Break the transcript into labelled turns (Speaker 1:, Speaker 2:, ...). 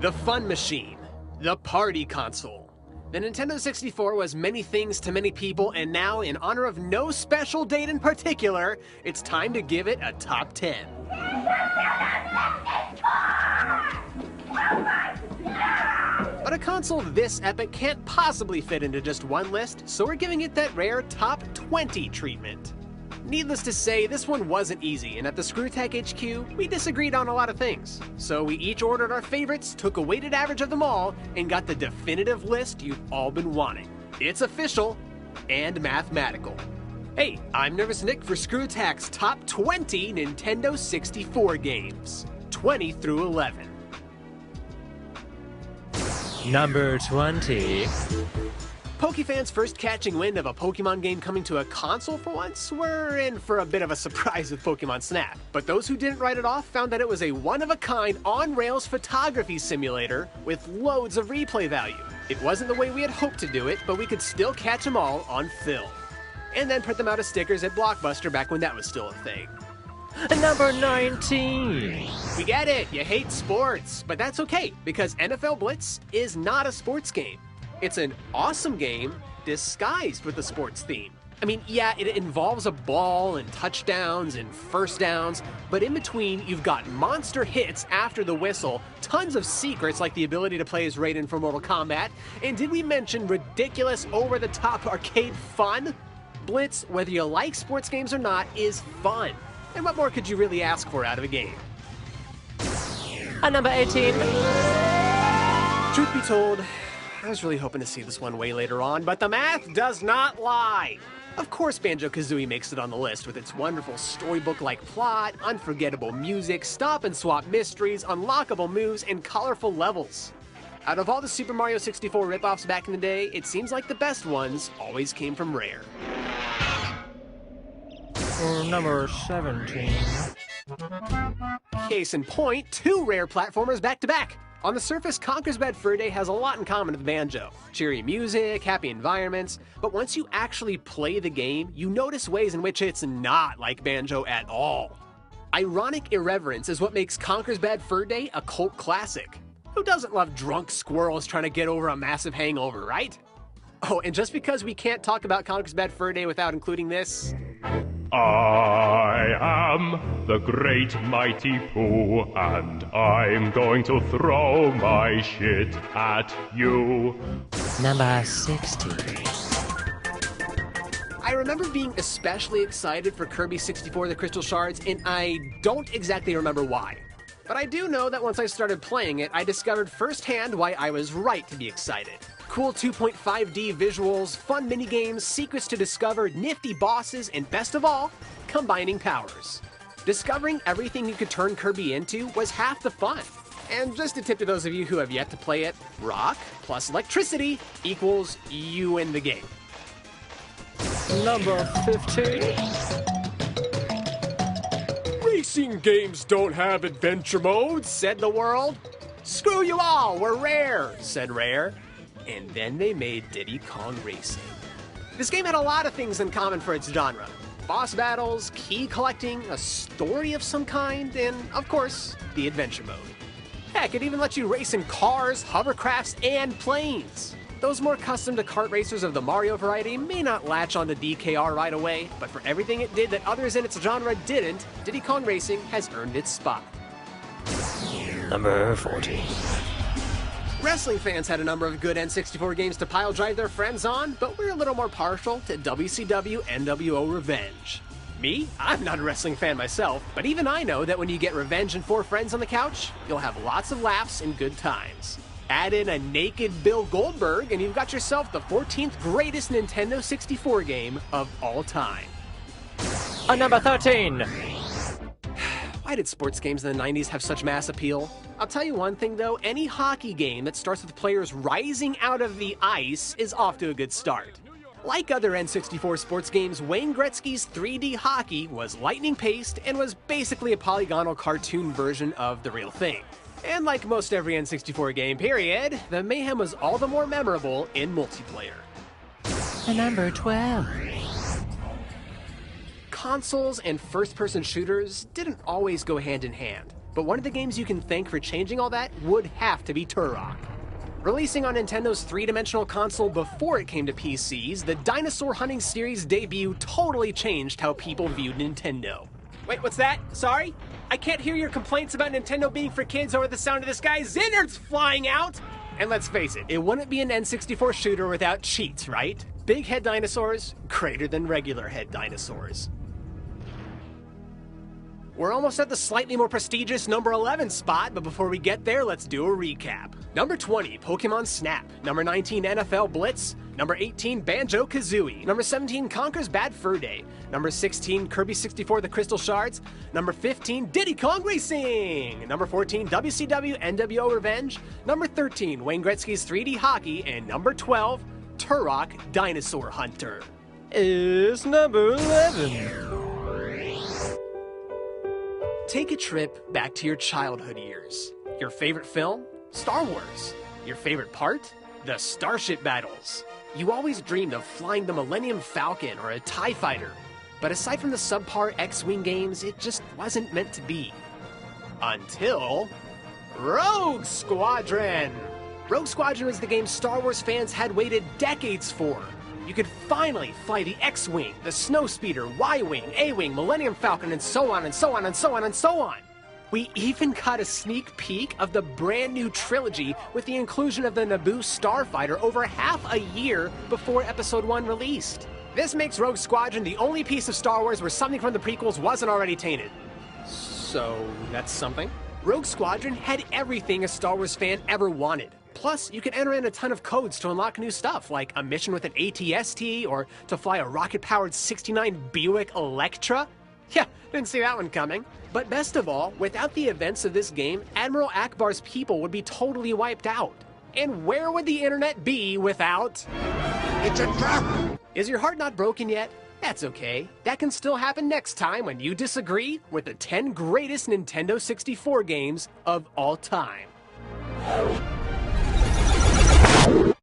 Speaker 1: The fun machine. The party console. The Nintendo 64 was many things to many people, and now, in honor of no special date in particular, it's time to give it a top 10. But a console this epic can't possibly fit into just one list, so we're giving it that rare top 20 treatment. Needless to say, this one wasn't easy, and at the Screwattack HQ, we disagreed on a lot of things. So we each ordered our favorites, took a weighted average of them all, and got the definitive list you've all been wanting. It's official and mathematical. Hey, I'm Nervous Nick for Screwattack's top 20 Nintendo 64 games. 20 through 11.
Speaker 2: Number 20.
Speaker 1: Pokefans first catching wind of a Pokemon game coming to a console for once were in for a bit of a surprise with Pokemon Snap. But those who didn't write it off found that it was a one-of-a-kind on-rails photography simulator with loads of replay value. It wasn't the way we had hoped to do it, but we could still catch them all on film. And then print them out as stickers at Blockbuster back when that was still a thing.
Speaker 2: Number 19.
Speaker 1: We get it, you hate sports, but that's okay, because NFL Blitz is not a sports game. It's an awesome game disguised with a sports theme. I mean, yeah, it involves a ball and touchdowns and first downs, but in between, you've got monster hits after the whistle, tons of secrets like the ability to play as Raiden from Mortal Kombat, and did we mention ridiculous, over-the-top arcade fun? Blitz, whether you like sports games or not, is fun. And what more could you really ask for out of a game?
Speaker 2: Number 18.
Speaker 1: Truth be told, I was really hoping to see this one way later on, but the math does not lie. Of course Banjo-Kazooie makes it on the list with its wonderful storybook-like plot, unforgettable music, stop-and-swap mysteries, unlockable moves, and colorful levels. Out of all the Super Mario 64 ripoffs back in the day, it seems like the best ones always came from Rare.
Speaker 2: Number 17.
Speaker 1: Case in point, 2 Rare platformers back-to-back. On the surface, Conker's Bad Fur Day has a lot in common with Banjo. Cheery music, happy environments, but once you actually play the game, you notice ways in which it's not like Banjo at all. Ironic irreverence is what makes Conker's Bad Fur Day a cult classic. Who doesn't love drunk squirrels trying to get over a massive hangover, right? Oh, and just because we can't talk about Conker's Bad Fur Day without including this...
Speaker 3: I am the great mighty Pooh, and I'm going to throw my shit at you.
Speaker 2: Number 16.
Speaker 1: I remember being especially excited for Kirby 64 The Crystal Shards, and I don't exactly remember why. But I do know that once I started playing it, I discovered firsthand why I was right to be excited. Cool 2.5D visuals, fun minigames, secrets to discover, nifty bosses, and best of all, combining powers. Discovering everything you could turn Kirby into was half the fun. And just a tip to those of you who have yet to play it, rock plus electricity equals you in the game.
Speaker 2: Number 15.
Speaker 1: Racing games don't have adventure modes, said the world. Screw you all, we're Rare, said Rare. And then they made Diddy Kong Racing. This game had a lot of things in common for its genre. Boss battles, key collecting, a story of some kind, and, of course, the adventure mode. Heck, it even lets you race in cars, hovercrafts, and planes. Those more custom to kart racers of the Mario variety may not latch onto DKR right away, but for everything it did that others in its genre didn't, Diddy Kong Racing has earned its spot.
Speaker 2: Number 14.
Speaker 1: Wrestling fans had a number of good N64 games to pile drive their friends on, but we're a little more partial to WCW NWO Revenge. Me? I'm not a wrestling fan myself, but even I know that when you get Revenge and 4 friends on the couch, you'll have lots of laughs and good times. Add in a naked Bill Goldberg, and you've got yourself the 14th greatest Nintendo 64 game of all time.
Speaker 2: Number 13.
Speaker 1: Why did sports games in the 90s have such mass appeal? I'll tell you one thing though, any hockey game that starts with players rising out of the ice is off to a good start. Like other N64 sports games, Wayne Gretzky's 3D hockey was lightning-paced and was basically a polygonal cartoon version of the real thing. And like most every N64 game, period, the mayhem was all the more memorable in multiplayer.
Speaker 2: Number 12.
Speaker 1: Consoles and first-person shooters didn't always go hand in hand. But one of the games you can thank for changing all that would have to be Turok. Releasing on Nintendo's three-dimensional console before it came to PCs, the Dinosaur Hunting series debut totally changed how people viewed Nintendo. Wait, what's that? Sorry? I can't hear your complaints about Nintendo being for kids over the sound of this guy's innards flying out! And let's face it, it wouldn't be an N64 shooter without cheats, right? Big head dinosaurs, greater than regular head dinosaurs. We're almost at the slightly more prestigious number 11 spot, but before we get there, let's do a recap. Number 20, Pokemon Snap. Number 19, NFL Blitz. Number 18, Banjo-Kazooie. Number 17, Conker's Bad Fur Day. Number 16, Kirby 64 The Crystal Shards. Number 15, Diddy Kong Racing. Number 14, WCW NWO Revenge. Number 13, Wayne Gretzky's 3D Hockey. And number 12, Turok Dinosaur Hunter.
Speaker 2: Is number 11.
Speaker 1: Take a trip back to your childhood years. Your favorite film? Star Wars. Your favorite part? The Starship battles. You always dreamed of flying the Millennium Falcon or a TIE Fighter. But aside from the subpar X-Wing games, it just wasn't meant to be. Until Rogue Squadron! Rogue Squadron was the game Star Wars fans had waited decades for. You could finally fly the X-Wing, the Snowspeeder, Y-Wing, A-Wing, Millennium Falcon, and so on and so on and so on and so on. We even got a sneak peek of the brand new trilogy with the inclusion of the Naboo Starfighter over half a year before Episode 1 released. This makes Rogue Squadron the only piece of Star Wars where something from the prequels wasn't already tainted. So, that's something? Rogue Squadron had everything a Star Wars fan ever wanted. Plus, you can enter in a ton of codes to unlock new stuff, like a mission with an AT-ST, or to fly a rocket-powered 69 Buick Electra. Yeah, didn't see that one coming. But best of all, without the events of this game, Admiral Akbar's people would be totally wiped out. And where would the internet be without... It's a trap! Is your heart not broken yet? That's okay. That can still happen next time when you disagree with the 10 greatest Nintendo 64 games of all time.